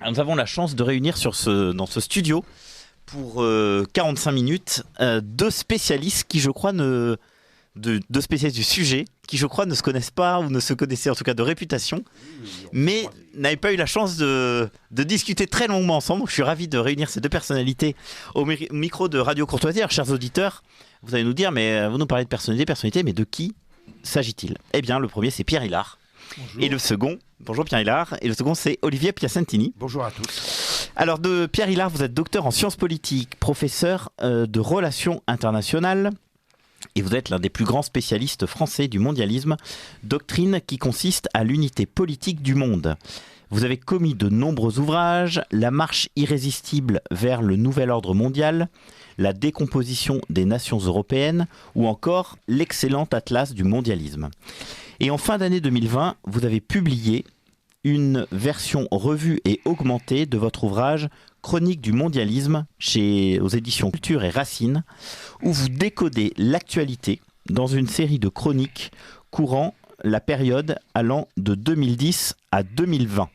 Alors, nous avons la chance de réunir dans ce studio pour 45 minutes deux spécialistes qui, je crois, deux spécialistes du sujet qui, je crois, ne se connaissent pas ou ne se connaissaient en tout cas de réputation, mais n'avaient pas eu la chance de discuter très longuement ensemble. Je suis ravi de réunir ces deux personnalités au micro de Radio Courtoisie. Alors, chers auditeurs, vous allez nous dire, mais vous nous parlez de personnalité, mais de qui s'agit-il ? Eh bien, le premier, c'est Pierre Hilard. Bonjour. Et le second, bonjour Pierre Hilard, et le second, c'est Olivier Piacentini. Bonjour à tous. Alors, de Pierre Hilard, vous êtes docteur en sciences politiques, professeur de relations internationales, et vous êtes l'un des plus grands spécialistes français du mondialisme, doctrine qui consiste à l'unité politique du monde. Vous avez commis de nombreux ouvrages, La marche irrésistible vers le nouvel ordre mondial, La décomposition des nations européennes, ou encore l'excellent atlas du mondialisme. Et en fin d'année 2020, vous avez publié une version revue et augmentée de votre ouvrage Chronique du mondialisme aux éditions Culture et Racine, où vous décodez l'actualité dans une série de chroniques courant la période allant de 2010 à 2020.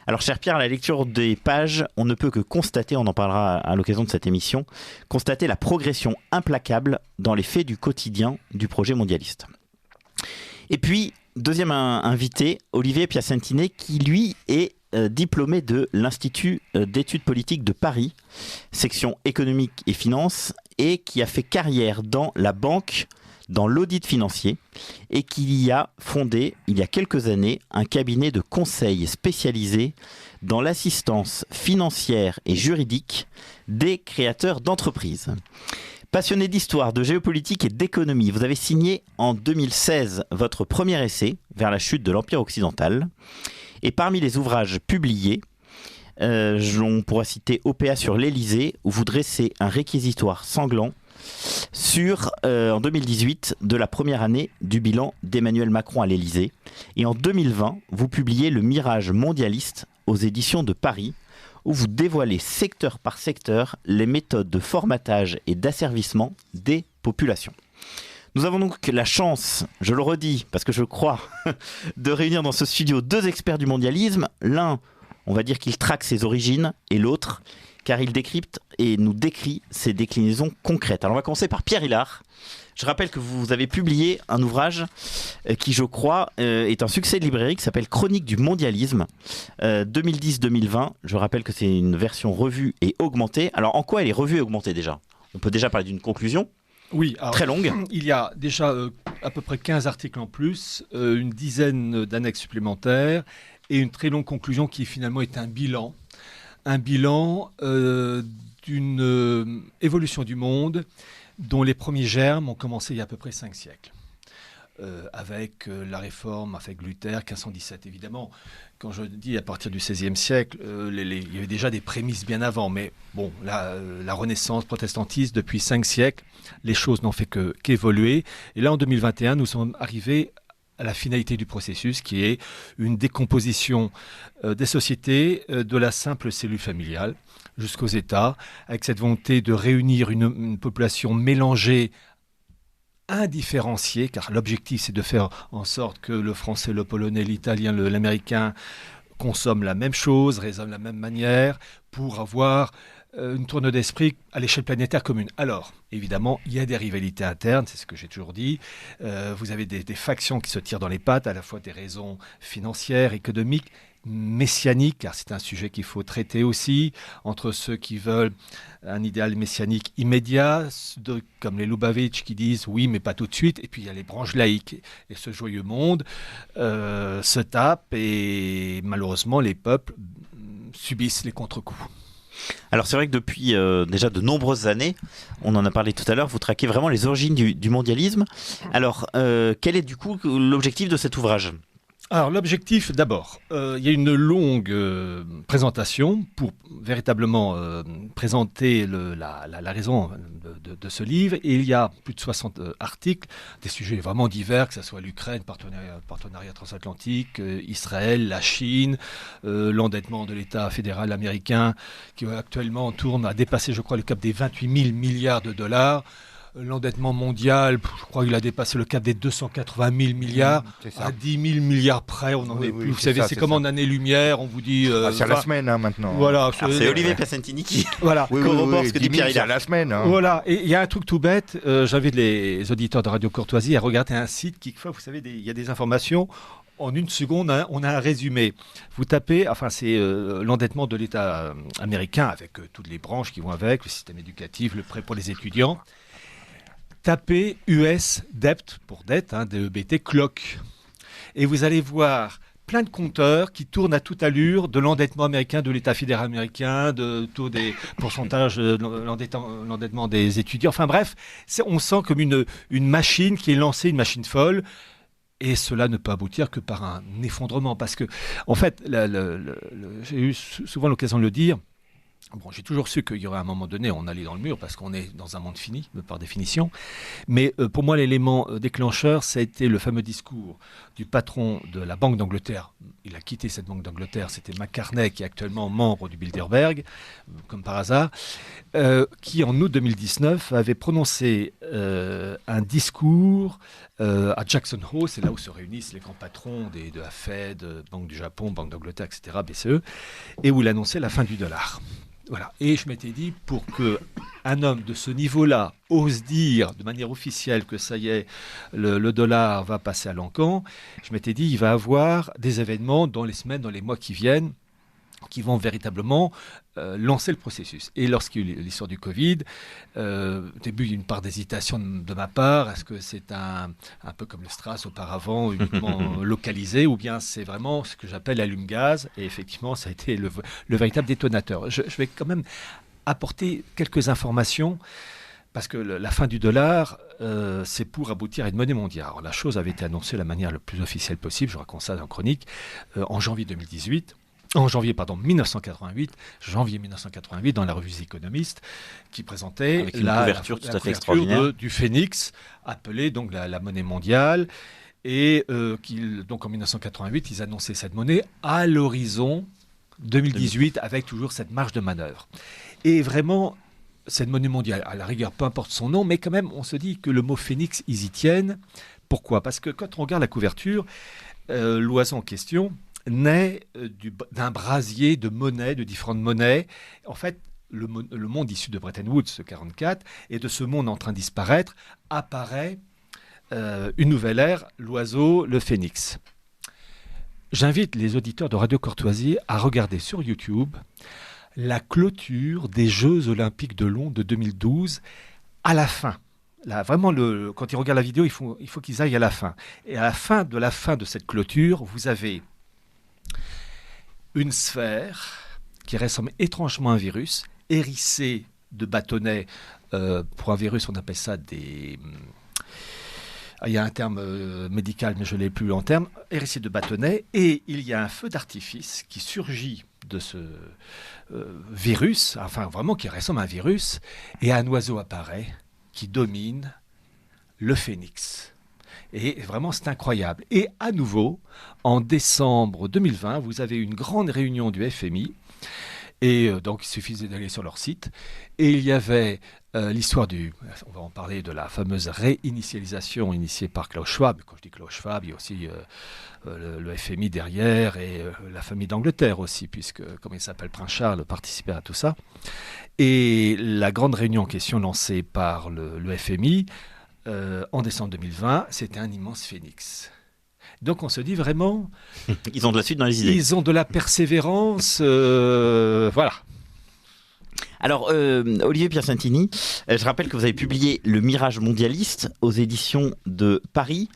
Alors, cher Pierre, à la lecture des pages, on ne peut que constater, on en parlera à l'occasion de cette émission, constater la progression implacable dans les faits du quotidien du projet mondialiste. Et puis, deuxième invité, Olivier Piacentini, qui lui est diplômé de l'Institut d'études politiques de Paris, section économique et finance, et qui a fait carrière dans la banque, dans l'audit financier, et qui a fondé, il y a quelques années, un cabinet de conseil spécialisé dans l'assistance financière et juridique des créateurs d'entreprises. Passionné d'histoire, de géopolitique et d'économie, vous avez signé en 2016 votre premier essai vers la chute de l'Empire occidental. Et parmi les ouvrages publiés, on pourra citer OPA sur l'Élysée, où vous dressez un réquisitoire sanglant en 2018 de la première année du bilan d'Emmanuel Macron à l'Élysée. Et en 2020, vous publiez Le Mirage mondialiste aux éditions de Paris, où vous dévoilez secteur par secteur les méthodes de formatage et d'asservissement des populations. Nous avons donc la chance, je le redis, parce que je crois, de réunir dans ce studio deux experts du mondialisme. L'un, on va dire qu'il traque ses origines, et l'autre, car il décrypte et nous décrit ses déclinaisons concrètes. Alors on va commencer par Pierre Hilard. Je rappelle que vous avez publié un ouvrage qui, je crois, est un succès de librairie qui s'appelle Chronique du mondialisme 2010-2020. Je rappelle que c'est une version revue et augmentée. Alors en quoi elle est revue et augmentée déjà ? On peut déjà parler d'une conclusion. Oui, alors, très longue. Il y a déjà à peu près 15 articles en plus, une dizaine d'annexes supplémentaires et une très longue conclusion qui finalement est un bilan d'une évolution du monde dont les premiers germes ont commencé il y a à peu près 5 siècles. Avec la réforme, avec Luther, 1517 évidemment. Quand je dis à partir du XVIe siècle, il y avait déjà des prémices bien avant, mais bon, la Renaissance protestantiste, depuis 5 siècles, les choses n'ont fait qu'évoluer. Et là, en 2021, nous sommes arrivés à la finalité du processus, qui est une décomposition des sociétés de la simple cellule familiale jusqu'aux États, avec cette volonté de réunir une population mélangée, indifférencié, car l'objectif c'est de faire en sorte que le français, le polonais, l'italien, l'américain consomment la même chose, raisonnent de la même manière, pour avoir une tourne d'esprit à l'échelle planétaire commune. Alors, évidemment, il y a des rivalités internes, c'est ce que j'ai toujours dit. Vous avez des factions qui se tirent dans les pattes, à la fois des raisons financières, économiques, messianiques, car c'est un sujet qu'il faut traiter aussi, entre ceux qui veulent un idéal messianique immédiat, comme les Lubavitch qui disent oui mais pas tout de suite, et puis il y a les branches laïques. Et ce joyeux monde se tape, et malheureusement les peuples subissent les contre-coups. Alors c'est vrai que depuis déjà de nombreuses années, on en a parlé tout à l'heure, vous traquez vraiment les origines du mondialisme. Alors quel est du coup l'objectif de cet ouvrage ? Alors l'objectif d'abord, il y a une longue présentation pour véritablement présenter la raison de ce livre, et il y a plus de 60 articles, des sujets vraiment divers, que ce soit l'Ukraine, partenariat transatlantique, Israël, la Chine, l'endettement de l'État fédéral américain qui actuellement tourne à dépasser, je crois, le cap des 28 000 milliards de dollars. l'endettement mondial, je crois qu'il a dépassé le cap des 280 000 milliards, à 10 000 milliards près, on n'en est plus. Vous savez, c'est comme en année-lumière, on vous dit... c'est à la semaine maintenant. Voilà, c'est Olivier Piacentini qui voilà. corrobore ce que dit Pierre Hillard. C'est à la semaine. Voilà, et il y a un truc tout bête, j'invite les auditeurs de Radio Courtoisie à regarder un site qui, vous savez, il y a des informations... En une seconde, on a un résumé. Vous tapez, c'est l'endettement de l'État américain avec toutes les branches qui vont avec, le système éducatif, le prêt pour les étudiants. Tapez US Debt, pour dette, DEBT, clock. Et vous allez voir plein de compteurs qui tournent à toute allure de l'endettement américain, de l'État fédéral américain, de taux des pourcentages de l'endettement des étudiants. Enfin bref, on sent comme une machine qui est lancée, une machine folle. Et cela ne peut aboutir que par un effondrement. Parce que, en fait, j'ai eu souvent l'occasion de le dire, j'ai toujours su qu'il y aurait un moment donné, on allait dans le mur parce qu'on est dans un monde fini, par définition. Mais pour moi, l'élément déclencheur, ça a été le fameux discours du patron de la Banque d'Angleterre. Il a quitté cette Banque d'Angleterre, c'était McCartney, qui est actuellement membre du Bilderberg, comme par hasard, qui en août 2019 avait prononcé un discours à Jackson Hole, c'est là où se réunissent les grands patrons de la Fed, Banque du Japon, Banque d'Angleterre, etc., BCE, et où il annonçait la fin du dollar. Voilà. Et je m'étais dit, pour qu'un homme de ce niveau-là ose dire de manière officielle que ça y est, le dollar va passer à l'encan, je m'étais dit, il va avoir des événements dans les semaines, dans les mois qui viennent, qui vont véritablement lancer le processus. Et lorsqu'il y a eu l'histoire du Covid, au début, il y a eu une part d'hésitation de ma part. Est-ce que c'est un peu comme le Strass auparavant, uniquement localisé, ou bien c'est vraiment ce que j'appelle l'allume-gaz? Et effectivement, ça a été le véritable détonateur. Je vais quand même apporter quelques informations, parce que la fin du dollar, c'est pour aboutir à une monnaie mondiale. Alors, la chose avait été annoncée de la manière la plus officielle possible, je raconte ça dans Chronique, en janvier 2018. En janvier 1988, dans la revue The Economist, qui présentait avec une couverture tout à fait extraordinaire du Phénix, appelée donc la monnaie mondiale. Et donc en 1988, ils annonçaient cette monnaie à l'horizon 2018, avec toujours cette marge de manœuvre. Et vraiment, cette monnaie mondiale, à la rigueur, peu importe son nom, mais quand même, on se dit que le mot Phénix, ils y tiennent. Pourquoi ? Parce que quand on regarde la couverture, l'oiseau en question naît d'un brasier de monnaies, de différentes monnaies. En fait, le monde issu de Bretton Woods, ce 44, et de ce monde en train de disparaître, apparaît une nouvelle ère, l'oiseau, le phénix. J'invite les auditeurs de Radio Courtoisie à regarder sur YouTube la clôture des Jeux Olympiques de Londres de 2012 à la fin. Là, vraiment, quand ils regardent la vidéo, il faut qu'ils aillent à la fin. Et à la fin de cette clôture, vous avez une sphère qui ressemble étrangement à un virus, hérissée de bâtonnets. Pour un virus, on appelle ça des... Il y a un terme médical, mais je ne l'ai plus en terme. Hérissée de bâtonnets. Et il y a un feu d'artifice qui surgit de ce virus, enfin vraiment qui ressemble à un virus. Et un oiseau apparaît qui domine le phénix. Et vraiment, c'est incroyable. Et à nouveau, en décembre 2020, vous avez une grande réunion du FMI. Et donc, il suffisait d'aller sur leur site. Et il y avait l'histoire on va en parler, de la fameuse réinitialisation initiée par Klaus Schwab. Quand je dis Klaus Schwab, il y a aussi le FMI derrière et la famille d'Angleterre aussi, puisque, comme il s'appelle, Prince Charles participait à tout ça. Et la grande réunion en question lancée par le FMI, en décembre 2020, c'était un immense phénix. Donc on se dit vraiment... Ils ont de la suite dans les idées. Ils ont de la persévérance, voilà. Alors, Olivier Piacentini, je rappelle que vous avez publié Le Mirage mondialiste aux éditions de Paris.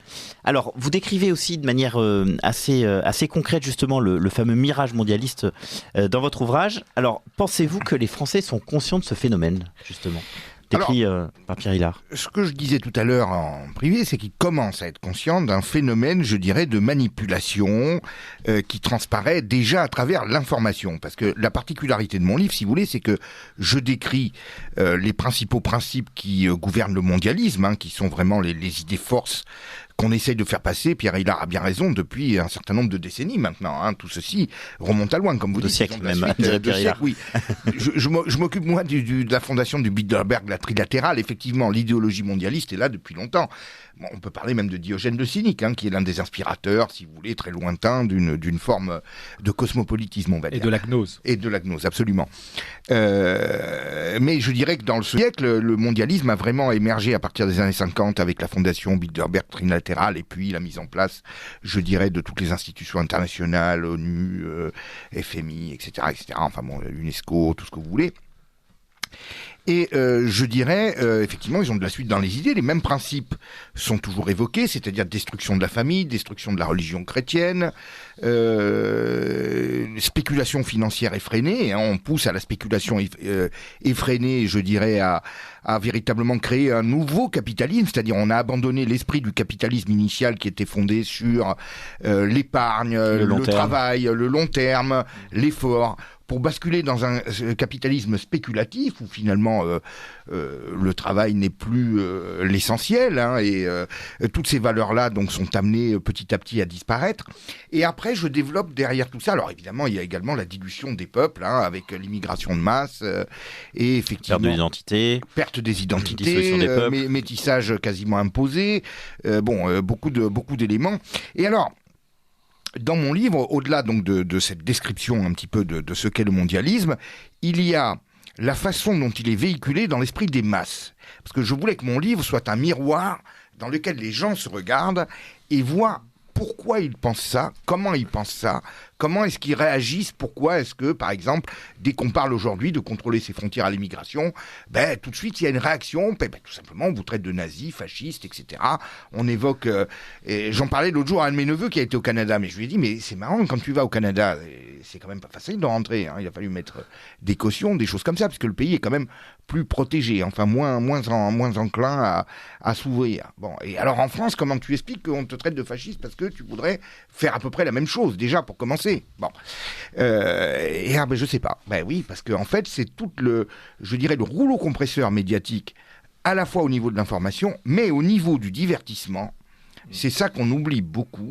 Alors, vous décrivez aussi de manière assez concrète justement le fameux mirage mondialiste dans votre ouvrage. Alors, pensez-vous que les Français sont conscients de ce phénomène, justement ? Décrit par Pierre Hillard. Ce que je disais tout à l'heure en privé, c'est qu'ils commencent à être conscients d'un phénomène, je dirais, de manipulation qui transparaît déjà à travers l'information. Parce que la particularité de mon livre, si vous voulez, c'est que je décris les principaux principes qui gouvernent le mondialisme, qui sont vraiment les idées forces qu'on essaye de faire passer. Pierre Hillard a bien raison depuis un certain nombre de décennies maintenant. Hein. Tout ceci remonte à loin, comme vous dites. Siècles même, de siècles, oui. Je m'occupe, moi, de la fondation du Bilderberg, la trilatérale. Effectivement, l'idéologie mondialiste est là depuis longtemps. Bon, on peut parler même de Diogène de Cynique, hein, qui est l'un des inspirateurs, si vous voulez, très lointain d'une forme de cosmopolitisme, on va dire. Et de la gnose. Et de la gnose, absolument. Mais je dirais que dans ce siècle, le mondialisme a vraiment émergé à partir des années 50 avec la fondation Bilderberg trilatérale et puis la mise en place, je dirais, de toutes les institutions internationales, ONU, FMI, etc., etc. Enfin bon, l'UNESCO, tout ce que vous voulez. Et je dirais, effectivement, ils ont de la suite dans les idées. Les mêmes principes sont toujours évoqués, c'est-à-dire destruction de la famille, destruction de la religion chrétienne, spéculation financière effrénée. Hein, on pousse à la spéculation effrénée, je dirais, à véritablement créer un nouveau capitalisme, c'est-à-dire on a abandonné l'esprit du capitalisme initial qui était fondé sur l'épargne, le travail, le long terme, l'effort, pour basculer dans un capitalisme spéculatif où finalement le travail n'est plus l'essentiel, hein, et toutes ces valeurs-là donc sont amenées petit à petit à disparaître. Et après, je développe derrière tout ça. Alors évidemment, il y a également la dilution des peuples, hein, avec l'immigration de masse et effectivement perte des identités, métissage quasiment imposé. Beaucoup d'éléments. Et alors, dans mon livre, au-delà donc de cette description un petit peu de ce qu'est le mondialisme, il y a la façon dont il est véhiculé dans l'esprit des masses. Parce que je voulais que mon livre soit un miroir dans lequel les gens se regardent et voient pourquoi ils pensent ça, comment ils pensent ça, comment est-ce qu'ils réagissent, pourquoi est-ce que, par exemple, dès qu'on parle aujourd'hui de contrôler ses frontières à l'immigration, tout de suite il y a une réaction, tout simplement on vous traite de nazis, fascistes, etc. On évoque, j'en parlais l'autre jour à un de mes neveux qui a été au Canada, mais je lui ai dit, mais c'est marrant, quand tu vas au Canada, c'est quand même pas facile de rentrer, hein. Il a fallu mettre des cautions, des choses comme ça, parce que le pays est quand même plus protégé, enfin moins enclin à s'ouvrir. Bon, et alors en France, comment tu expliques qu'on te traite de fasciste parce que tu voudrais faire à peu près la même chose, déjà, pour commencer. Bon. Je sais pas. Oui, parce qu'en fait, c'est le rouleau compresseur médiatique, à la fois au niveau de l'information, mais au niveau du divertissement. C'est ça qu'on oublie beaucoup.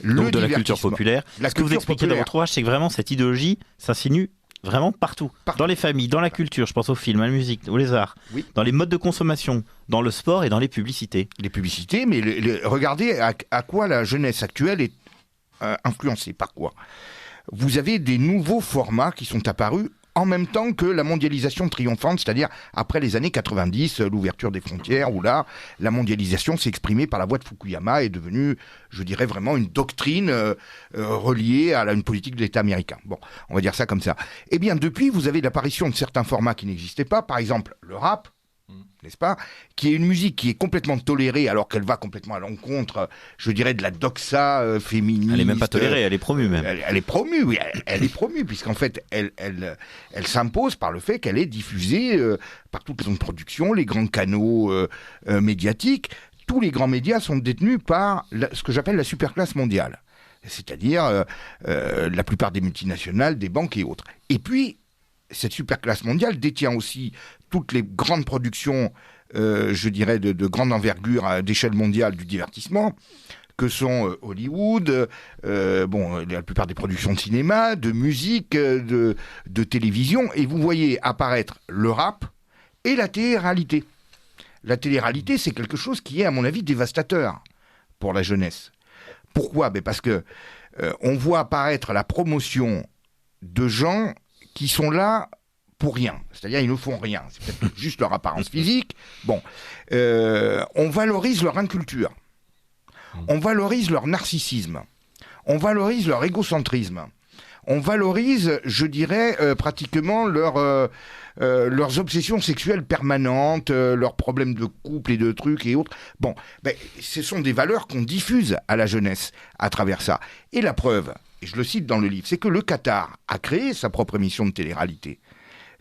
Donc de la culture populaire. Ce que vous expliquez dans votre ouvrage, c'est que vraiment, cette idéologie s'insinue vraiment partout. Dans les familles, dans la culture, je pense aux films, à la musique, aux arts, oui. Dans les modes de consommation, dans le sport et dans les publicités. Les publicités, mais regardez à quoi la jeunesse actuelle est influencée, par quoi. Vous avez des nouveaux formats qui sont apparus en même temps que la mondialisation triomphante, c'est-à-dire après les années 90, l'ouverture des frontières, où là, la mondialisation s'est exprimée par la voie de Fukuyama, est devenue, je dirais, vraiment une doctrine reliée à une politique de l'État américain. Bon, on va dire ça comme ça. Eh bien, depuis, vous avez l'apparition de certains formats qui n'existaient pas, par exemple le rap, n'est-ce pas, qui est une musique qui est complètement tolérée alors qu'elle va complètement à l'encontre, je dirais, de la doxa féministe. Elle n'est même pas tolérée, elle est promue même. Elle est promue, oui, elle est promue, puisqu'en fait, elle s'impose par le fait qu'elle est diffusée par toutes les zones de production, les grands canaux médiatiques. Tous les grands médias sont détenus par ce que j'appelle la superclasse mondiale, c'est-à-dire la plupart des multinationales, des banques et autres. Et puis, cette superclasse mondiale détient aussi toutes les grandes productions, je dirais, de grande envergure d'échelle mondiale du divertissement, que sont Hollywood, la plupart des productions de cinéma, de musique, de télévision, et vous voyez apparaître le rap et la télé-réalité. La télé-réalité, c'est quelque chose qui est, à mon avis, dévastateur pour la jeunesse. Pourquoi ? Parce que on voit apparaître la promotion de gens qui sont là pour rien, c'est-à-dire ils ne font rien, c'est peut-être juste leur apparence physique. Bon, on valorise leur inculture, on valorise leur narcissisme, on valorise leur égocentrisme, on valorise, je dirais, pratiquement leurs obsessions sexuelles permanentes, leurs problèmes de couple et de trucs et autres. Bon, ce sont des valeurs qu'on diffuse à la jeunesse à travers ça. Et la preuve, et je le cite dans le livre, c'est que le Qatar a créé sa propre émission de télé-réalité.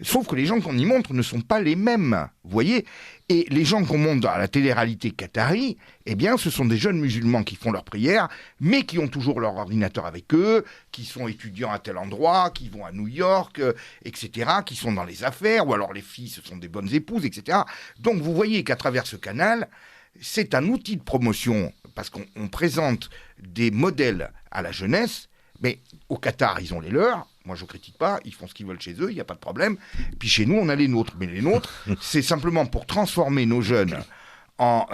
Sauf que les gens qu'on y montre ne sont pas les mêmes, vous voyez. Et les gens qu'on montre dans la télé-réalité qatari, eh bien, ce sont des jeunes musulmans qui font leurs prières, mais qui ont toujours leur ordinateur avec eux, qui sont étudiants à tel endroit, qui vont à New York, etc., qui sont dans les affaires, ou alors les filles, ce sont des bonnes épouses, etc. Donc, vous voyez qu'à travers ce canal, c'est un outil de promotion parce qu'on présente des modèles à la jeunesse, mais au Qatar, ils ont les leurs. Moi, je ne critique pas, ils font ce qu'ils veulent chez eux, il n'y a pas de problème. Puis chez nous, on a les nôtres. Mais les nôtres, c'est simplement pour transformer nos jeunes en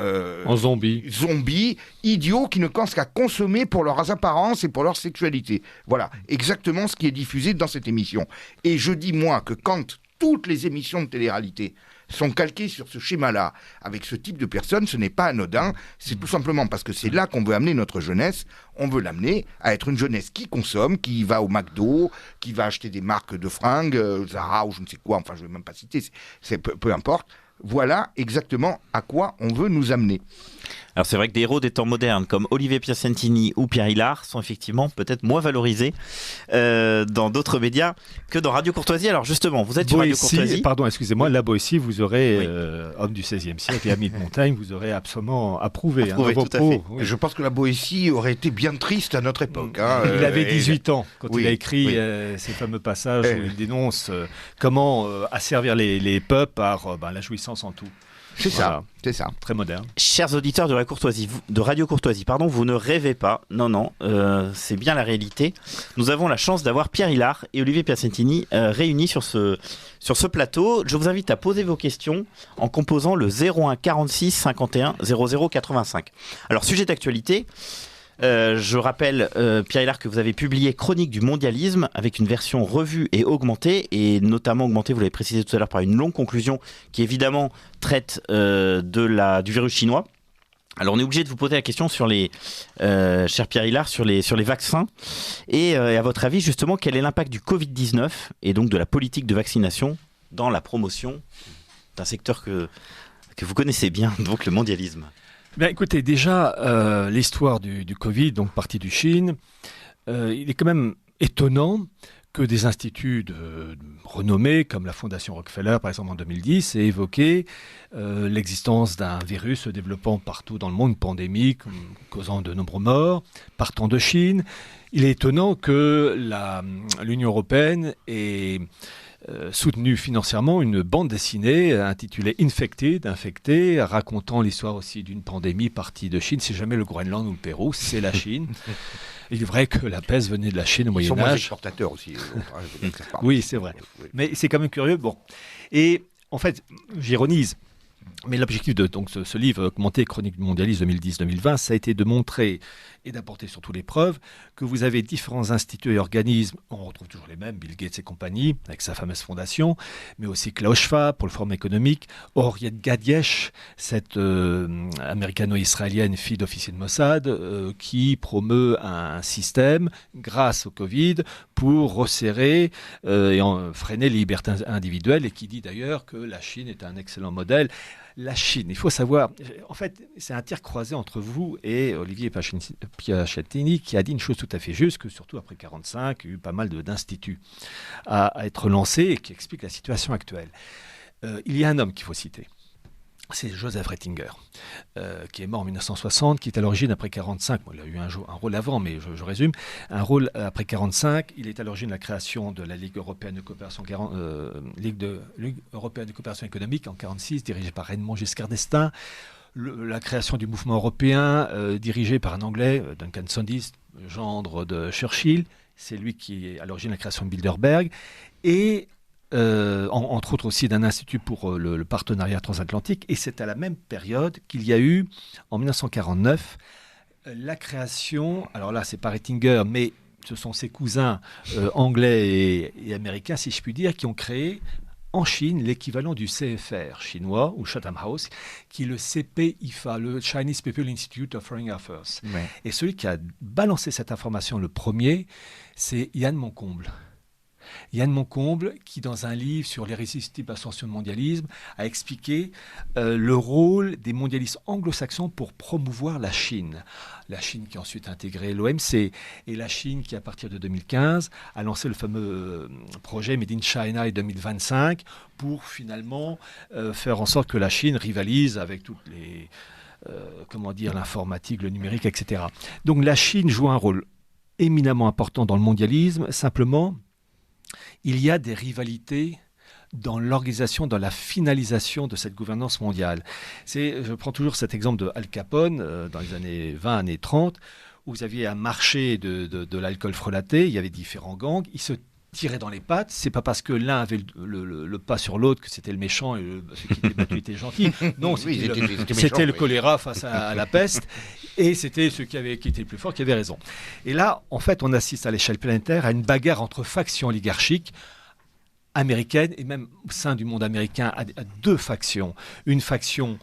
zombies idiots qui ne pensent qu'à consommer pour leurs apparences et pour leur sexualité. Voilà, exactement ce qui est diffusé dans cette émission. Et je dis, moi, que quand toutes les émissions de télé-réalité sont calquées sur ce schéma-là, avec ce type de personnes, ce n'est pas anodin. C'est tout simplement parce que c'est là qu'on veut amener notre jeunesse. On veut l'amener à être une jeunesse qui consomme, qui va au McDo, qui va acheter des marques de fringues, Zara ou je ne sais quoi, enfin je ne vais même pas citer, peu importe. Voilà exactement à quoi on veut nous amener. Alors c'est vrai que des héros des temps modernes comme Olivier Piacentini ou Pierre Hilard sont effectivement peut-être moins valorisés dans d'autres médias que dans Radio Courtoisie. Alors justement, vous êtes sur Radio Courtoisie. Pardon, excusez-moi, la Boétie, vous aurez, homme du XVIe siècle et ami de montagne, vous aurez absolument approuvé tout à fait. Oui. Je pense que la Boétie aurait été bien triste à notre époque. Il avait 18 ans quand il a écrit ces fameux passages où il dénonce comment asservir les peuples par la jouissance en tout. C'est ça. Très moderne. Chers auditeurs de Radio Courtoisie, vous ne rêvez pas. Non, c'est bien la réalité. Nous avons la chance d'avoir Pierre Hilard et Olivier Piacentini réunis sur ce plateau. Je vous invite à poser vos questions en composant le 01 46 51 00 85. Alors, sujet d'actualité. Je rappelle, Pierre Hilard, que vous avez publié Chronique du mondialisme avec une version revue et augmentée, et notamment augmentée, vous l'avez précisé tout à l'heure, par une longue conclusion qui évidemment traite du virus chinois. Alors on est obligé de vous poser la question sur cher Pierre Hilard, sur les vaccins. Et à votre avis, justement, quel est l'impact du Covid-19 et donc de la politique de vaccination dans la promotion d'un secteur que vous connaissez bien, donc le mondialisme? Écoutez, déjà, l'histoire du Covid, donc partie du Chine, il est quand même étonnant que des instituts renommés, comme la Fondation Rockefeller, par exemple en 2010, aient évoqué l'existence d'un virus se développant partout dans le monde, une pandémie causant de nombreux morts, partant de Chine. Il est étonnant que l'Union européenne ait soutenu financièrement une bande dessinée intitulée Infecté, racontant l'histoire aussi d'une pandémie partie de Chine. C'est jamais le Groenland ou le Pérou, c'est la Chine. Il est vrai que la peste venait de la Chine au Moyen-Âge. Ils sont moins exportateurs aussi. Oui, c'est vrai. Mais c'est quand même curieux. Bon. Et en fait, j'ironise. Mais l'objectif de ce livre commenté Chronique du mondialisme 2010-2020, ça a été de montrer et d'apporter surtout les preuves que vous avez différents instituts et organismes, on retrouve toujours les mêmes, Bill Gates et compagnie, avec sa fameuse fondation, mais aussi Klaus Schwab pour le Forum économique, Oriette Gadiesh, cette américano-israélienne fille d'officier de Mossad, qui promeut un système, grâce au Covid, pour resserrer et freiner les libertés individuelles, et qui dit d'ailleurs que la Chine est un excellent modèle. La Chine, il faut savoir, en fait, c'est un tir croisé entre vous et Olivier Piacentini qui a dit une chose tout à fait juste, que surtout après 1945, il y a eu pas mal d'instituts à être lancés et qui expliquent la situation actuelle. Il y a un homme qu'il faut citer. C'est Joseph Ratzinger, qui est mort en 1960, qui est à l'origine après 1945. Bon, il a eu un rôle avant, mais je résume. Un rôle après 1945. Il est à l'origine de la création de la Ligue européenne de coopération, Ligue européenne de coopération économique en 1946, dirigée par Raymond Giscard d'Estaing. La création du mouvement européen, dirigé par un Anglais, Duncan Sandys, gendre de Churchill. C'est lui qui est à l'origine de la création de Bilderberg. Et entre autres aussi d'un institut pour le partenariat transatlantique. Et c'est à la même période qu'il y a eu, en 1949, la création, alors là c'est pas Ratzinger, mais ce sont ses cousins anglais et américains, si je puis dire, qui ont créé en Chine l'équivalent du CFR chinois, ou Chatham House, qui est le CPIFA, le Chinese People Institute of Foreign Affairs. Ouais. Et celui qui a balancé cette information le premier, c'est Yann Moncomble. Yann Moncomble, qui dans un livre sur l'irrésistible ascension du mondialisme, a expliqué le rôle des mondialistes anglo-saxons pour promouvoir la Chine. La Chine qui a ensuite intégré l'OMC, et la Chine qui, à partir de 2015, a lancé le fameux projet Made in China et 2025 pour finalement faire en sorte que la Chine rivalise avec toutes les, l'informatique, le numérique, etc. Donc la Chine joue un rôle éminemment important dans le mondialisme, simplement il y a des rivalités dans l'organisation, dans la finalisation de cette gouvernance mondiale. Je prends toujours cet exemple de Al Capone, dans les années 20, années 30, où vous aviez un marché de l'alcool frelaté, il y avait différents gangs, ils se tiraient dans les pattes. C'est pas parce que l'un avait le pas sur l'autre que c'était le méchant et celui qui était battu était gentil. Non, c'était le choléra face à la peste, et c'était ceux qui étaient le plus fort qui avaient raison. Et là, en fait, on assiste à l'échelle planétaire à une bagarre entre factions oligarchiques américaine, et même au sein du monde américain, à deux factions. Une faction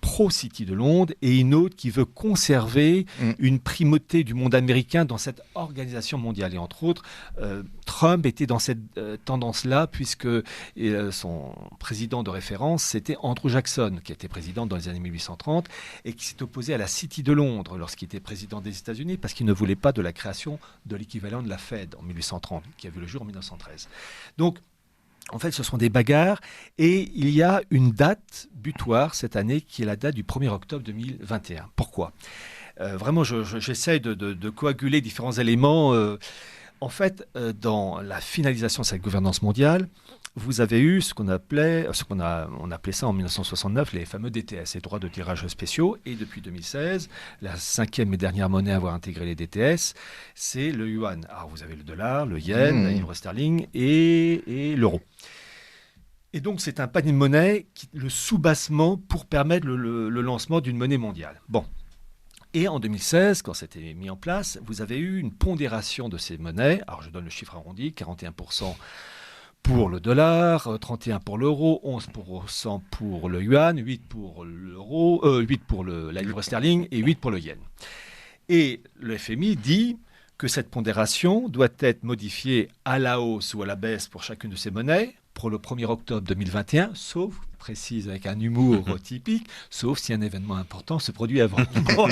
pro-City de Londres et une autre qui veut conserver une primauté du monde américain dans cette organisation mondiale. Et entre autres, Trump était dans cette tendance-là, puisque son président de référence, c'était Andrew Jackson, qui était président dans les années 1830 et qui s'est opposé à la City de Londres lorsqu'il était président des États-Unis, parce qu'il ne voulait pas de la création de l'équivalent de la Fed en 1830, qui a vu le jour en 1913. Donc, en fait, ce sont des bagarres, et il y a une date butoir cette année qui est la date du 1er octobre 2021. Pourquoi ? Vraiment, j'essaie de coaguler différents éléments. En fait, dans la finalisation de cette gouvernance mondiale, vous avez eu on appelait ça en 1969 les fameux DTS, les droits de tirage spéciaux, et depuis 2016, la 5e et dernière monnaie à avoir intégré les DTS, c'est le yuan. Alors vous avez le dollar, le yen, la livre sterling et l'euro. Et donc c'est un panier de monnaie, le soubassement pour permettre le lancement d'une monnaie mondiale. Bon. Et en 2016, quand c'était mis en place, vous avez eu une pondération de ces monnaies. Alors je donne le chiffre arrondi, 41% pour le dollar, 31% pour l'euro, 11% pour le yuan, 8% pour l'euro, 8% pour la livre sterling et 8% pour le yen. Et le FMI dit que cette pondération doit être modifiée à la hausse ou à la baisse pour chacune de ces monnaies pour le 1er octobre 2021, sauf, précise avec un humour typique, sauf si un événement important se produit avant. Bon,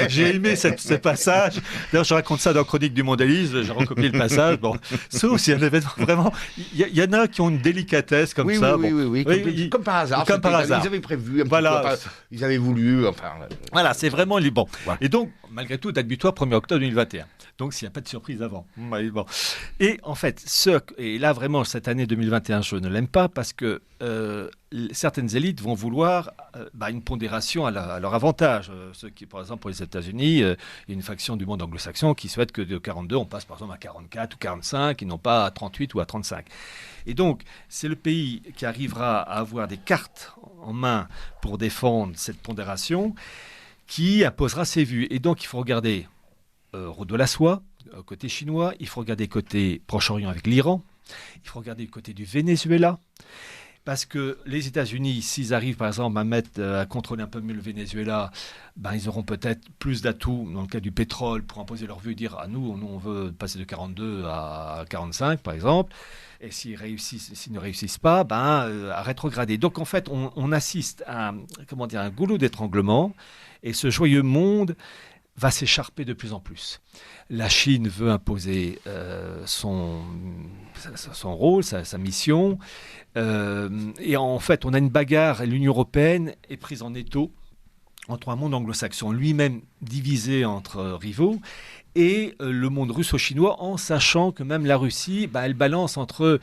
j'ai aimé ce passage. D'ailleurs, je raconte ça dans Chronique du mondialisme, j'ai recopié le passage. Bon, sauf si un événement vraiment... Il y en a qui ont une délicatesse comme ça. Oui, comme par hasard. Comme par hasard. Ils avaient prévu, ils avaient voulu. Enfin, voilà, c'est vraiment bon. Voilà. Et donc, malgré tout, date butoir 1er octobre 2021. Donc, s'il n'y a pas de surprise avant. Bon. Et en fait, et là, vraiment, cette année 2021, je ne l'aime pas parce que certaines élites vont vouloir une pondération à leur avantage. Ceux qui, par exemple, pour les États-Unis, il y a une faction du monde anglo-saxon qui souhaite que de 42, on passe par exemple à 44 ou 45, et non pas à 38 ou à 35. Et donc, c'est le pays qui arrivera à avoir des cartes en main pour défendre cette pondération qui imposera ses vues. Et donc, il faut regarder de la soie, côté chinois, il faut regarder côté Proche-Orient avec l'Iran, il faut regarder du côté du Venezuela, parce que les États-Unis, s'ils arrivent par exemple à contrôler un peu mieux le Venezuela, ils auront peut-être plus d'atouts dans le cas du pétrole pour imposer leur vue et dire nous on veut passer de 42 à 45 par exemple, et s'ils ne réussissent pas, à rétrograder. Donc en fait on assiste à un goulot d'étranglement, et ce joyeux monde va s'écharper de plus en plus. La Chine veut imposer son rôle, sa mission. Et en fait, on a une bagarre, et l'Union européenne est prise en étau entre un monde anglo-saxon lui-même divisé entre rivaux et le monde russo-chinois, en sachant que même la Russie, elle balance entre...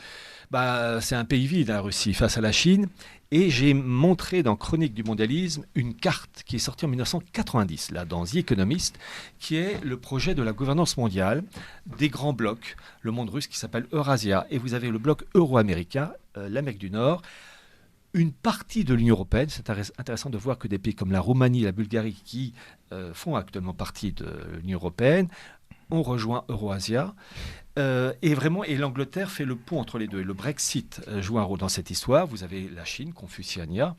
c'est un pays vide, la Russie, face à la Chine. Et j'ai montré dans Chronique du mondialisme une carte qui est sortie en 1990, là, dans The Economist, qui est le projet de la gouvernance mondiale des grands blocs, le monde russe qui s'appelle Eurasia. Et vous avez le bloc euro-américain, l'Amérique du Nord, une partie de l'Union européenne. C'est intéressant de voir que des pays comme la Roumanie et la Bulgarie, qui font actuellement partie de l'Union européenne, ont rejoint Eurasia. Et l'Angleterre fait le pont entre les deux. Et le Brexit joue un rôle dans cette histoire. Vous avez la Chine, Confuciania,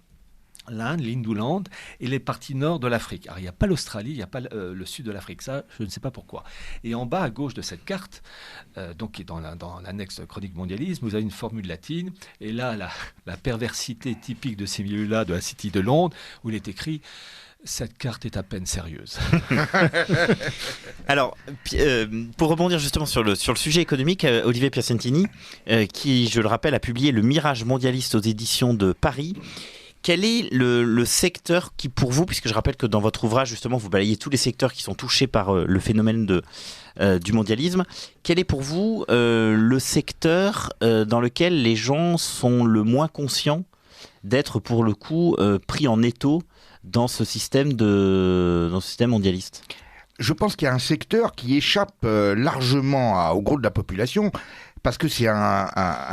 l'Inde, l'Hinduland et les parties nord de l'Afrique. Alors, il n'y a pas l'Australie, il n'y a pas le sud de l'Afrique. Ça, je ne sais pas pourquoi. Et en bas, à gauche de cette carte, donc qui est dans l'annexe Chronique mondialisme, vous avez une formule latine. Et là, la perversité typique de ces milieux-là, de la City de Londres, où il est écrit... Cette carte est à peine sérieuse. Alors, pour rebondir justement sur le sujet économique, Olivier Piacentini, qui, je le rappelle, a publié Le Mirage mondialiste aux éditions de Paris, Quel est le secteur qui, pour vous, puisque je rappelle que dans votre ouvrage, justement, vous balayez tous les secteurs qui sont touchés par le phénomène du mondialisme, quel est pour vous le secteur dans lequel les gens sont le moins conscients d'être, pour le coup, pris en étau dans ce système mondialiste ? Je pense qu'il y a un secteur qui échappe largement au gros de la population, parce que c'est un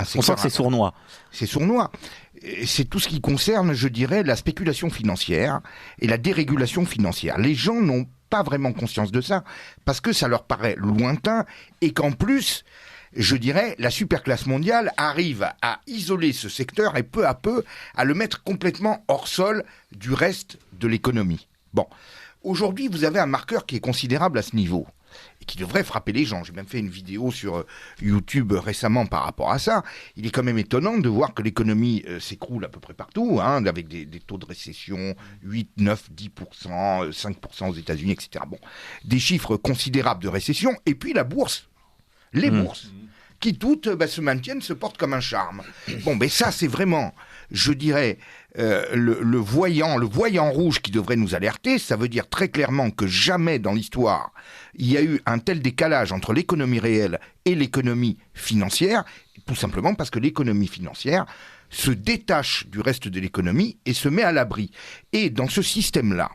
secteur... On sent que c'est sournois. C'est sournois. C'est tout ce qui concerne, je dirais, la spéculation financière et la dérégulation financière. Les gens n'ont pas vraiment conscience de ça, parce que ça leur paraît lointain, et qu'en plus, je dirais, la superclasse mondiale arrive à isoler ce secteur et peu à peu à le mettre complètement hors sol du reste de l'économie. Bon, aujourd'hui, vous avez un marqueur qui est considérable à ce niveau et qui devrait frapper les gens. J'ai même fait une vidéo sur YouTube récemment par rapport à ça. Il est quand même étonnant de voir que l'économie s'écroule à peu près partout, avec des taux de récession, 8, 9, 10%, 5% aux États-Unis, etc. Bon, des chiffres considérables de récession. Et puis la bourse, les bourses, qui toutes se maintiennent, se portent comme un charme. Bon, mais ça, c'est vraiment, je dirais, le voyant rouge qui devrait nous alerter. Ça veut dire très clairement que jamais dans l'histoire, il y a eu un tel décalage entre l'économie réelle et l'économie financière, tout simplement parce que l'économie financière se détache du reste de l'économie et se met à l'abri. Et dans ce système-là,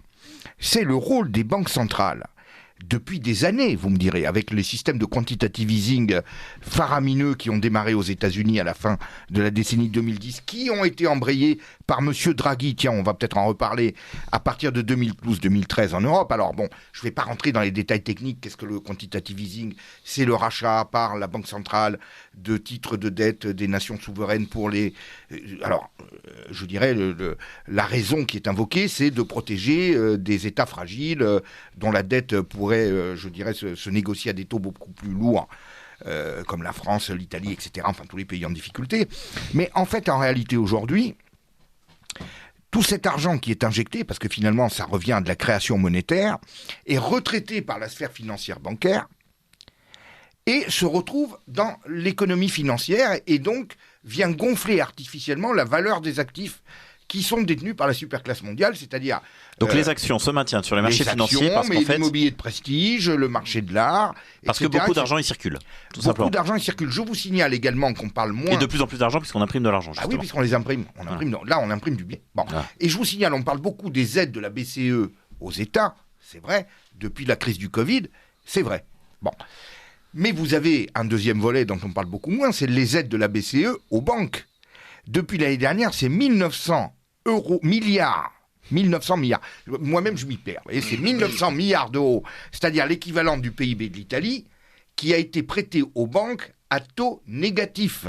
c'est le rôle des banques centrales, depuis des années, vous me direz, avec les systèmes de quantitative easing faramineux qui ont démarré aux États-Unis à la fin de la décennie 2010, qui ont été embrayés par Monsieur Draghi, tiens, on va peut-être en reparler, à partir de 2012-2013 en Europe. Alors bon, je ne vais pas rentrer dans les détails techniques. Qu'est-ce que le quantitative easing ? C'est le rachat par la Banque centrale de titres de dette des nations souveraines pour les... Alors, je dirais, la raison qui est invoquée, c'est de protéger des États fragiles dont la dette pourrait, je dirais, se négocier à des taux beaucoup plus lourds, comme la France, l'Italie, etc., enfin tous les pays en difficulté. Mais en fait, en réalité, aujourd'hui, tout cet argent qui est injecté, parce que finalement ça revient à de la création monétaire, est retraité par la sphère financière bancaire et se retrouve dans l'économie financière et donc vient gonfler artificiellement la valeur des actifs qui sont détenus par la superclasse mondiale, c'est-à-dire... Donc les actions se maintiennent sur les marchés financiers parce qu'en fait... l'immobilier de prestige, le marché de l'art, parce etc., que beaucoup d'argent y circule, tout simplement. Beaucoup d'argent y circule. Je vous signale également qu'on parle moins... Et de plus en plus d'argent puisqu'on imprime de l'argent, justement. Ah oui, puisqu'on les imprime. Là, on imprime du bien. Bon. Et je vous signale, on parle beaucoup des aides de la BCE aux États, c'est vrai, depuis la crise du Covid, c'est vrai. Bon. Mais vous avez un deuxième volet dont on parle beaucoup moins, c'est les aides de la BCE aux banques. Depuis l'année dernière, c'est 1900 milliards. Moi-même, je m'y perds. Vous voyez, c'est 1900 milliards d'euros, c'est-à-dire l'équivalent du PIB de l'Italie, qui a été prêté aux banques à taux négatif.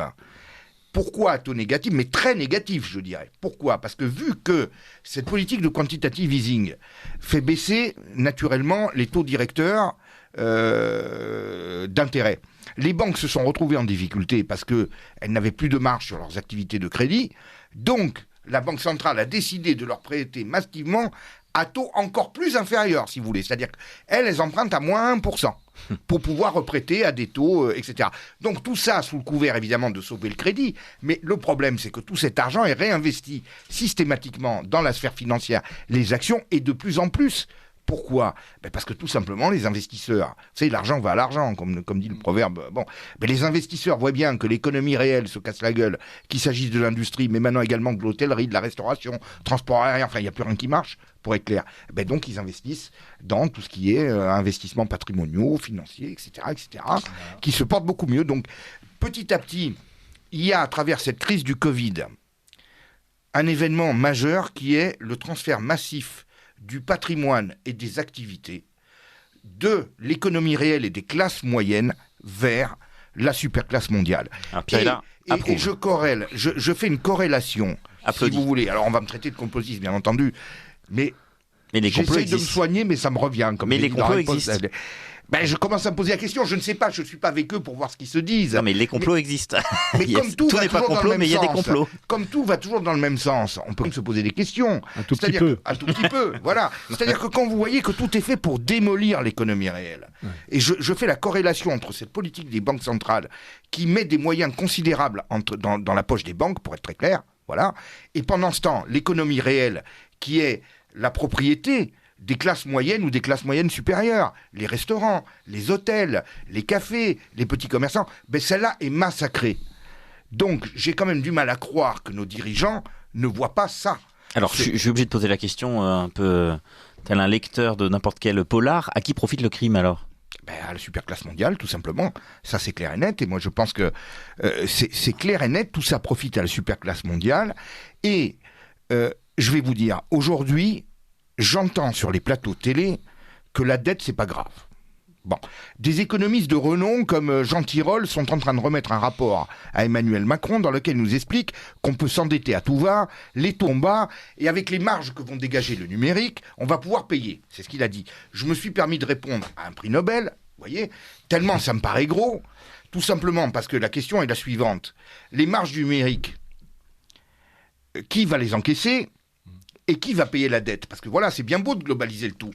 Pourquoi à taux négatif ? Mais très négatif, je dirais. Pourquoi ? Parce que vu que cette politique de quantitative easing fait baisser naturellement les taux directeurs d'intérêt, les banques se sont retrouvées en difficulté parce qu'elles n'avaient plus de marge sur leurs activités de crédit. Donc, la Banque centrale a décidé de leur prêter massivement à taux encore plus inférieur, si vous voulez. C'est-à-dire qu'elles empruntent à moins 1% pour pouvoir reprêter à des taux, etc. Donc tout ça sous le couvert, évidemment, de sauver le crédit. Mais le problème, c'est que tout cet argent est réinvesti systématiquement dans la sphère financière, les actions, et de plus en plus. Pourquoi ? Parce que tout simplement, les investisseurs, vous savez, l'argent va à l'argent, comme dit le proverbe. Bon, mais les investisseurs voient bien que l'économie réelle se casse la gueule, qu'il s'agisse de l'industrie, mais maintenant également de l'hôtellerie, de la restauration, transport aérien, enfin, il n'y a plus rien qui marche, pour être clair. Donc, ils investissent dans tout ce qui est investissements patrimoniaux, financiers, etc., qui se portent beaucoup mieux. Donc, petit à petit, il y a, à travers cette crise du Covid, un événement majeur qui est le transfert massif du patrimoine et des activités de l'économie réelle et des classes moyennes vers la superclasse mondiale. Et je fais une corrélation, si vous voulez. Alors on va me traiter de complotiste, bien entendu, mais j'essaie de me soigner, mais ça me revient. Mais les complots existent. Je commence à me poser la question, je ne sais pas, je ne suis pas avec eux pour voir ce qu'ils se disent. Non, mais les complots existent. Mais comme tout n'est pas complot, mais il y a des complots. Comme tout va toujours dans le même sens, on peut se poser des questions. Un tout petit peu, voilà. C'est-à-dire que quand vous voyez que tout est fait pour démolir l'économie réelle, et je fais la corrélation entre cette politique des banques centrales qui met des moyens considérables dans la poche des banques, pour être très clair, Voilà. Et pendant ce temps, l'économie réelle, qui est la propriété des classes moyennes ou des classes moyennes supérieures, les restaurants, les hôtels, les cafés, les petits commerçants, celle-là est massacrée. Donc, j'ai quand même du mal à croire que nos dirigeants ne voient pas ça. Alors, je suis obligé de poser la question un peu tel un lecteur de n'importe quel polar. À qui profite le crime alors ? À la superclasse mondiale, tout simplement. Ça, c'est clair et net. Et moi, je pense que c'est clair et net. Tout ça profite à la superclasse mondiale. Et je vais vous dire, aujourd'hui, j'entends sur les plateaux télé que la dette, c'est pas grave. Bon, des économistes de renom comme Jean Tirole sont en train de remettre un rapport à Emmanuel Macron dans lequel il nous explique qu'on peut s'endetter à tout va, les taux bas, et avec les marges que vont dégager le numérique, on va pouvoir payer. C'est ce qu'il a dit. Je me suis permis de répondre à un prix Nobel, vous voyez, tellement ça me paraît gros, tout simplement parce que la question est la suivante. Les marges du numérique, qui va les encaisser et qui va payer la dette ? Parce que voilà, c'est bien beau de globaliser le tout.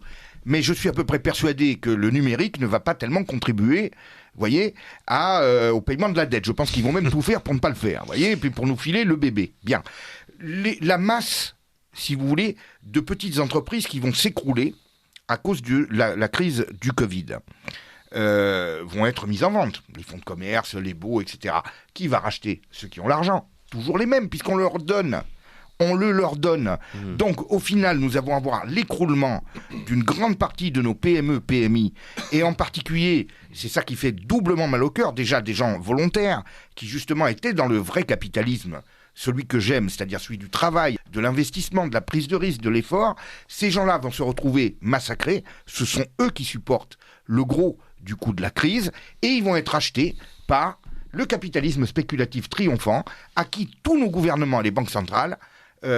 Mais je suis à peu près persuadé que le numérique ne va pas tellement contribuer, vous voyez, au paiement de la dette. Je pense qu'ils vont même tout faire pour ne pas le faire, vous voyez, et puis pour nous filer le bébé. Bien. La masse, si vous voulez, de petites entreprises qui vont s'écrouler à cause de la crise du Covid vont être mises en vente. Les fonds de commerce, les baux, etc. Qui va racheter ? Ceux qui ont l'argent. Toujours les mêmes, puisqu'on leur donne. On leur donne. Donc, au final, nous allons avoir l'écroulement d'une grande partie de nos PME, PMI, et en particulier, c'est ça qui fait doublement mal au cœur, déjà des gens volontaires, qui justement étaient dans le vrai capitalisme, celui que j'aime, c'est-à-dire celui du travail, de l'investissement, de la prise de risque, de l'effort. Ces gens-là vont se retrouver massacrés. Ce sont eux qui supportent le gros du coût de la crise, et ils vont être achetés par le capitalisme spéculatif triomphant, à qui tous nos gouvernements et les banques centrales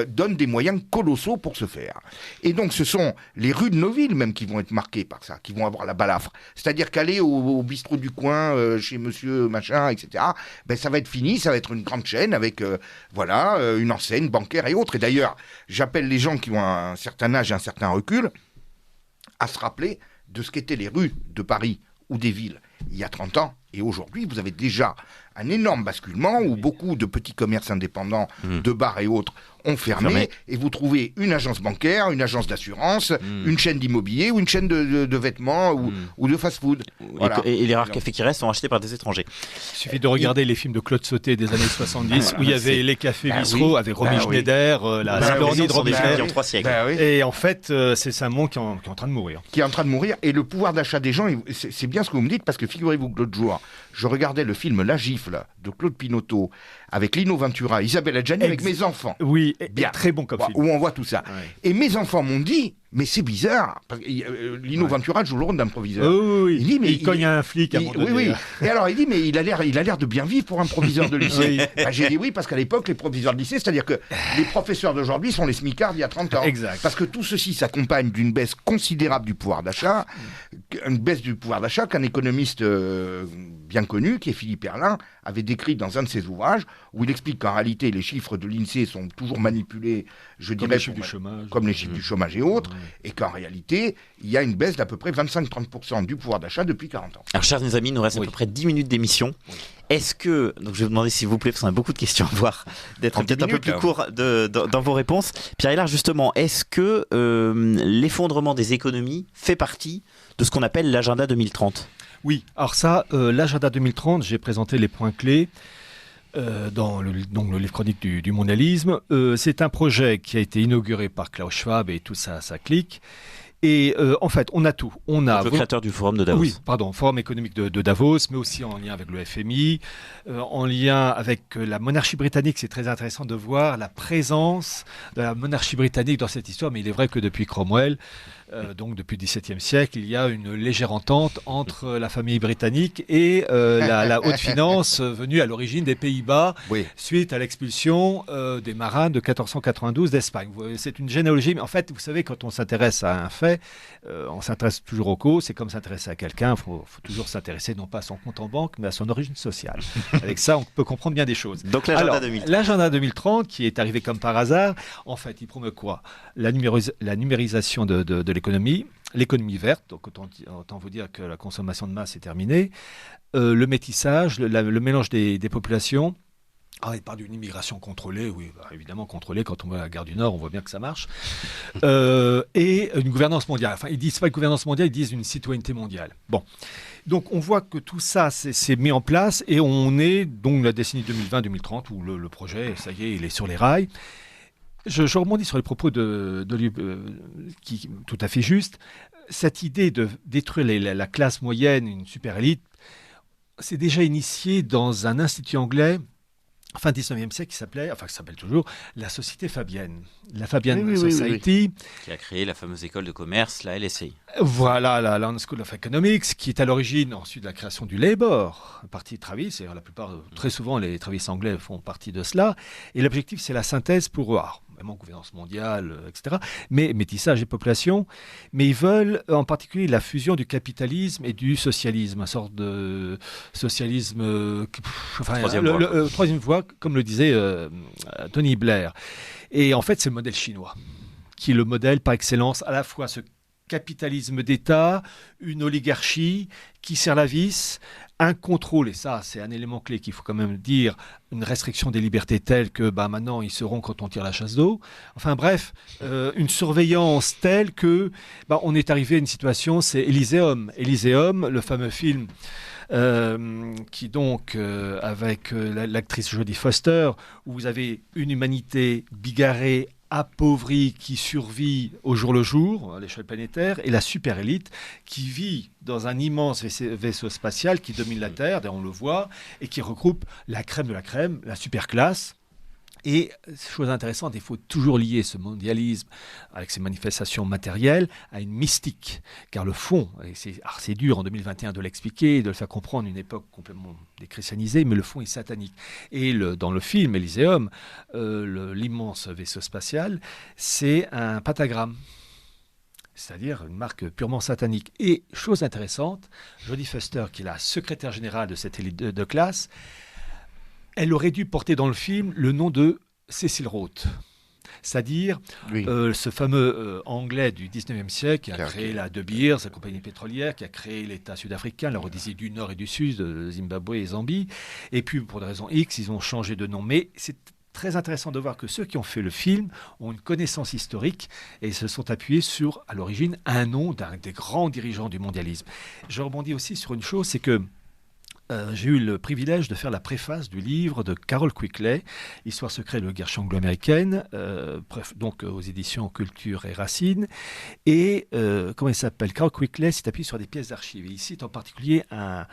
donnent des moyens colossaux pour ce faire. Et donc ce sont les rues de nos villes même qui vont être marquées par ça, qui vont avoir la balafre. C'est-à-dire qu'aller au bistrot du coin, chez monsieur machin, etc., ça va être fini, ça va être une grande chaîne avec une enseigne bancaire et autres. Et d'ailleurs, j'appelle les gens qui ont un certain âge et un certain recul à se rappeler de ce qu'étaient les rues de Paris ou des villes il y a 30 ans. Et aujourd'hui, vous avez déjà un énorme basculement où beaucoup de petits commerces indépendants, de bars et autres, ont fermé. Et vous trouvez une agence bancaire, une agence d'assurance, une chaîne d'immobilier ou une chaîne de vêtements ou de fast-food. Voilà. Et les rares cafés qui restent sont achetés par des étrangers. Il suffit de regarder les films de Claude Sauté des années 70 où il y avait les cafés bistrot avec Romy Schneider, la splendide Romy Schneider. 3 siècles. Et en fait, c'est un monde qui est en train de mourir. Qui est en train de mourir. Et le pouvoir d'achat des gens, c'est bien ce que vous me dites, parce que figurez-vous que l'autre jour, je regardais le film La Gifle de Claude Pinoteau avec Lino Ventura, Isabelle Adjani, avec mes enfants. Oui, bien. Très bon comme film. Où on voit tout ça. Ouais. Et mes enfants m'ont dit, mais c'est bizarre. Parce que, Lino Ventura joue le rôle d'un proviseur. Oui. Il dit, mais il cogne un flic à un moment donné. Oui. Et alors il dit, mais il a l'air de bien vivre pour un proviseur de lycée. J'ai dit oui, parce qu'à l'époque, les proviseurs de lycée, c'est-à-dire que les professeurs d'aujourd'hui sont les smicards d'il y a 30 ans. Exact. Parce que tout ceci s'accompagne d'une baisse considérable du pouvoir d'achat, une baisse du pouvoir d'achat qu'un économiste bien connu, qui est Philippe Erlin, avait décrit dans un de ses ouvrages, où il explique qu'en réalité, les chiffres de l'INSEE sont toujours manipulés, je dirais, les chiffres du chômage. Comme les chiffres du chômage et autres, et qu'en réalité, il y a une baisse d'à peu près 25-30% du pouvoir d'achat depuis 40 ans. Alors, chers amis, il nous reste à peu près 10 minutes d'émission. Est-ce que, donc je vais vous demander s'il vous plaît, parce qu'on a beaucoup de questions à voir, d'être peut-être un peu plus court dans vos réponses. Pierre Hélard, justement, est-ce que l'effondrement des économies fait partie de ce qu'on appelle l'agenda 2030 ? Oui, alors ça, l'agenda 2030, j'ai présenté les points clés dans le livre chronique du mondialisme. C'est un projet qui a été inauguré par Klaus Schwab et toute sa clique. Et en fait, on a tout. On a le créateur du forum de Davos. Oui, pardon, forum économique de Davos, mais aussi en lien avec le FMI, en lien avec la monarchie britannique. C'est très intéressant de voir la présence de la monarchie britannique dans cette histoire. Mais il est vrai que depuis Cromwell, donc depuis le XVIIe siècle, il y a une légère entente entre la famille britannique et la haute finance venue à l'origine des Pays-Bas suite à l'expulsion des marins de 1492 d'Espagne. C'est une généalogie, mais en fait, vous savez, quand on s'intéresse à un fait, on s'intéresse toujours aux causes. C'est comme s'intéresser à quelqu'un, il faut toujours s'intéresser non pas à son compte en banque, mais à son origine sociale. Avec ça, on peut comprendre bien des choses. Donc l'agenda 2030. L'agenda 2030, qui est arrivé comme par hasard, en fait, il promeut quoi ? La numérisation de l'économie verte, donc autant vous dire que la consommation de masse est terminée, le métissage, le mélange des populations, Ah, il parle d'une immigration contrôlée, oui, évidemment contrôlée. Quand on va à la gare du Nord, on voit bien que ça marche. Et une gouvernance mondiale. Enfin, ils disent pas une gouvernance mondiale, ils disent une citoyenneté mondiale. Bon, donc on voit que tout ça s'est mis en place et on est donc la décennie 2020-2030 où le projet, ça y est, il est sur les rails. Je rebondis sur les propos qui tout à fait juste. Cette idée de détruire la classe moyenne, une super élite, c'est déjà initié dans un institut anglais fin 19e siècle qui s'appelle toujours la Société Fabienne. La Fabian Society. Qui a créé la fameuse école de commerce, la LSE. Voilà, la London School of Economics, qui est à l'origine ensuite de la création du Labour, parti de Travis. C'est très souvent, les Travis anglais font partie de cela. Et l'objectif, c'est la synthèse pour eux. Vraiment gouvernance mondiale, etc. Mais métissage des populations. Mais ils veulent en particulier la fusion du capitalisme et du socialisme, une sorte de socialisme, troisième voie, comme le disait Tony Blair. Et en fait, c'est le modèle chinois, qui est le modèle par excellence, à la fois ce capitalisme d'État, une oligarchie qui serre la vis, un contrôle, et ça c'est un élément clé qu'il faut quand même dire, une restriction des libertés telle que maintenant ils seront quand on tire la chasse d'eau. Enfin bref, une surveillance telle que on est arrivé à une situation, c'est Elyséum. Elyséum, le fameux film qui donc, avec l'actrice Jodie Foster, où vous avez une humanité bigarrée, appauvrie, qui survit au jour le jour, à l'échelle planétaire, et la super élite qui vit dans un immense vaisseau spatial qui domine la Terre, on le voit, et qui regroupe la crème de la crème, la super classe. Et chose intéressante, il faut toujours lier ce mondialisme avec ses manifestations matérielles à une mystique. Car le fond, et c'est dur en 2021 de l'expliquer, de le faire comprendre, une époque complètement déchristianisée, mais le fond est satanique. Et dans le film Elyséum, l'immense vaisseau spatial, c'est un pentagramme. C'est-à-dire une marque purement satanique. Et chose intéressante, Jodie Foster, qui est la secrétaire générale de cette élite de classe, elle aurait dû porter dans le film le nom de Cecil Rhodes. C'est-à-dire ce fameux Anglais du 19e siècle qui a créé la De Beers, la compagnie pétrolière, qui a créé l'État sud-africain, la Rhodésie du Nord et du Sud, Zimbabwe et Zambie. Et puis, pour des raisons X, ils ont changé de nom. Mais c'est très intéressant de voir que ceux qui ont fait le film ont une connaissance historique et se sont appuyés sur, à l'origine, un nom d'un des grands dirigeants du mondialisme. Je rebondis aussi sur une chose, c'est que j'ai eu le privilège de faire la préface du livre de Carroll Quigley, Histoire secrète de la guerre anglo-américaine, donc aux éditions Culture et Racine. Et comment il s'appelle ? Carroll Quigley s'est appuyé sur des pièces d'archives. Et il cite en particulier un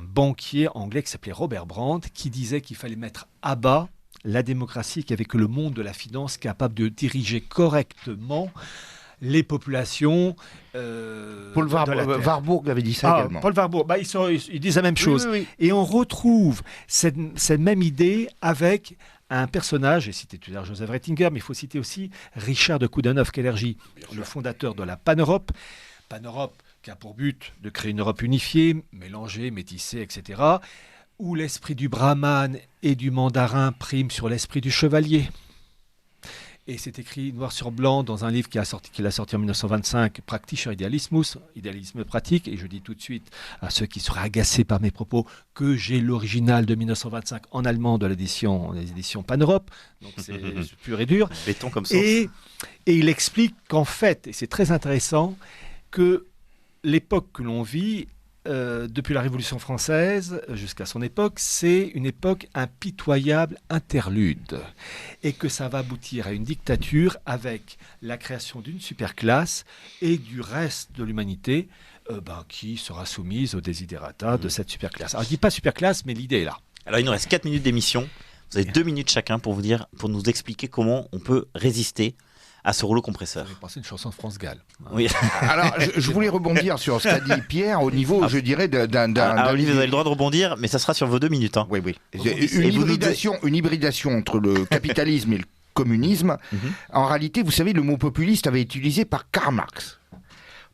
banquier anglais qui s'appelait Robert Brandt, qui disait qu'il fallait mettre à bas la démocratie, qui avait que le monde de la finance capable de diriger correctement les populations. Paul Warburg avait dit ça également. Paul Warburg, ils disent la même chose. Oui. Et on retrouve cette même idée avec un personnage, j'ai cité tout à l'heure Joseph Ratzinger, mais il faut citer aussi Richard de Coudenhove-Kalergi, le fondateur de la Pan-Europe. Pan-Europe qui a pour but de créer une Europe unifiée, mélangée, métissée, etc., où l'esprit du brahman et du mandarin prime sur l'esprit du chevalier. Et c'est écrit noir sur blanc dans un livre qu'il a sorti en 1925, Praktischer Idealismus, idéalisme pratique. Et je dis tout de suite à ceux qui seraient agacés par mes propos que j'ai l'original de 1925 en allemand de des éditions Pan-Europe. Donc c'est pur et dur. Béton comme source. Et il explique qu'en fait, et c'est très intéressant, que l'époque que l'on vit, depuis la Révolution française jusqu'à son époque, c'est une époque impitoyable, interlude, et que ça va aboutir à une dictature avec la création d'une superclasse et du reste de l'humanité qui sera soumise aux desiderata de cette superclasse. Alors je ne dis pas superclasse, mais l'idée est là. Alors il nous reste 4 minutes d'émission. Vous avez 2 minutes chacun pour nous expliquer comment on peut résister à ce rouleau compresseur. J'ai pensé une chanson de France Gall. Oui. Alors, je voulais rebondir sur ce qu'a dit Pierre au niveau, je dirais, d'un... Olivier, vous avez le droit de rebondir, mais ça sera sur vos 2 minutes. Hein. Oui. Une hybridation entre le capitalisme et le communisme. En réalité, vous savez, le mot populiste avait été utilisé par Karl Marx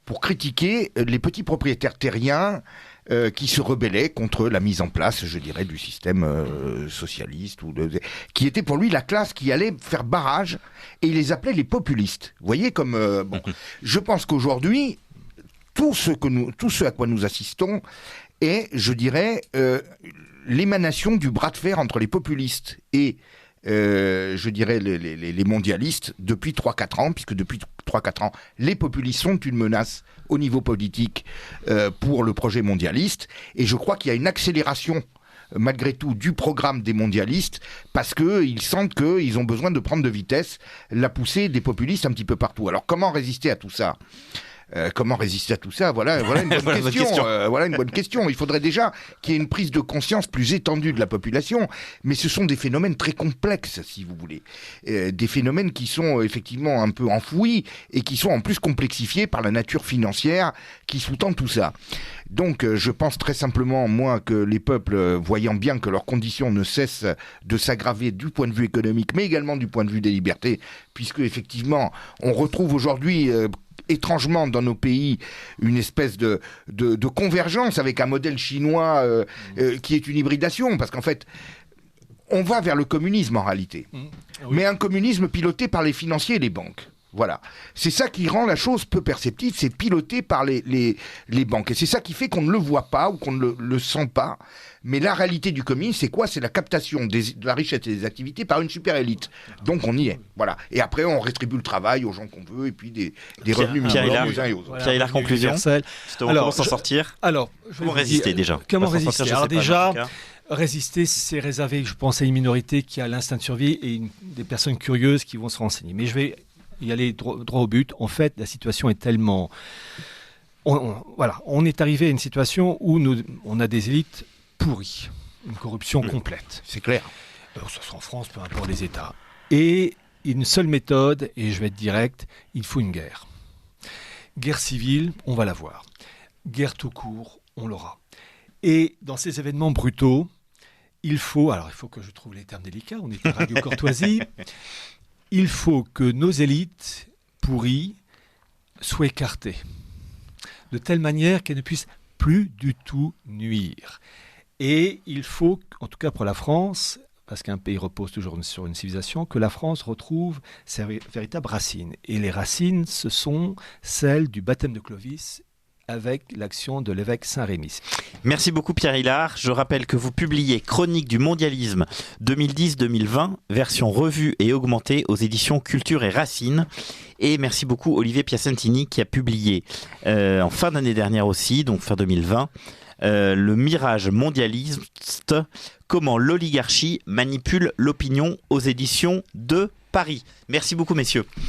pour critiquer les petits propriétaires terriens qui se rebellaient contre la mise en place, je dirais, du système socialiste, qui était pour lui la classe qui allait faire barrage, et il les appelait les populistes. Vous voyez comme... je pense qu'aujourd'hui, tout ce à quoi nous assistons est, je dirais, l'émanation du bras de fer entre les populistes et je dirais les mondialistes depuis 3-4 ans, puisque depuis 3-4 ans, les populistes sont une menace au niveau politique pour le projet mondialiste. Et je crois qu'il y a une accélération malgré tout du programme des mondialistes parce qu'ils sentent qu'ils ont besoin de prendre de vitesse la poussée des populistes un petit peu partout. Alors comment résister à tout ça ? Voilà une bonne question. Voilà une bonne question. Il faudrait déjà qu'il y ait une prise de conscience plus étendue de la population, mais ce sont des phénomènes très complexes, si vous voulez. Des phénomènes qui sont effectivement un peu enfouis et qui sont en plus complexifiés par la nature financière qui sous-tend tout ça. Donc je pense très simplement, moi, que les peuples, voyant bien que leurs conditions ne cessent de s'aggraver du point de vue économique, mais également du point de vue des libertés, puisque effectivement, on retrouve aujourd'hui étrangement dans nos pays une espèce de convergence avec un modèle chinois qui est une hybridation, parce qu'en fait, on va vers le communisme en réalité, mais un communisme piloté par les financiers et les banques. Voilà. C'est ça qui rend la chose peu perceptive, c'est piloté par les banques. Et c'est ça qui fait qu'on ne le voit pas ou qu'on ne le sent pas. Mais la réalité du communisme, c'est quoi ? C'est la captation de la richesse et des activités par une super élite. Donc on y est. Voilà. Et après, on redistribue le travail aux gens qu'on veut et puis des revenus minimums aux uns et aux autres. Pierre Hillard, conclusion. Comment s'en sortir ? Comment résister déjà ? Comment résister ? Alors déjà, résister, c'est réservé, je pense, à une minorité qui a l'instinct de survie et des personnes curieuses qui vont se renseigner. Mais je vais y aller droit au but. En fait, la situation est tellement... On est arrivé à une situation où on a des élites pourries, une corruption complète. C'est clair. Que ce soit en France, peu importe les États. Et une seule méthode, et je vais être direct, il faut une guerre. Guerre civile, on va l'avoir. Guerre tout court, on l'aura. Et dans ces événements brutaux, il faut que je trouve les termes délicats, on est à Radio Courtoisie, il faut que nos élites pourries soient écartées, de telle manière qu'elles ne puissent plus du tout nuire. Et il faut, en tout cas pour la France, parce qu'un pays repose toujours sur une civilisation, que la France retrouve ses véritables racines. Et les racines, ce sont celles du baptême de Clovis avec l'action de l'évêque Saint-Rémy. Merci beaucoup Pierre Hillard. Je rappelle que vous publiez Chronique du mondialisme 2010-2020, version revue et augmentée aux éditions Culture et Racines. Et merci beaucoup Olivier Piacentini qui a publié en fin d'année dernière aussi, donc fin 2020, Le mirage mondialiste, comment l'oligarchie manipule l'opinion aux éditions de Paris. Merci beaucoup messieurs.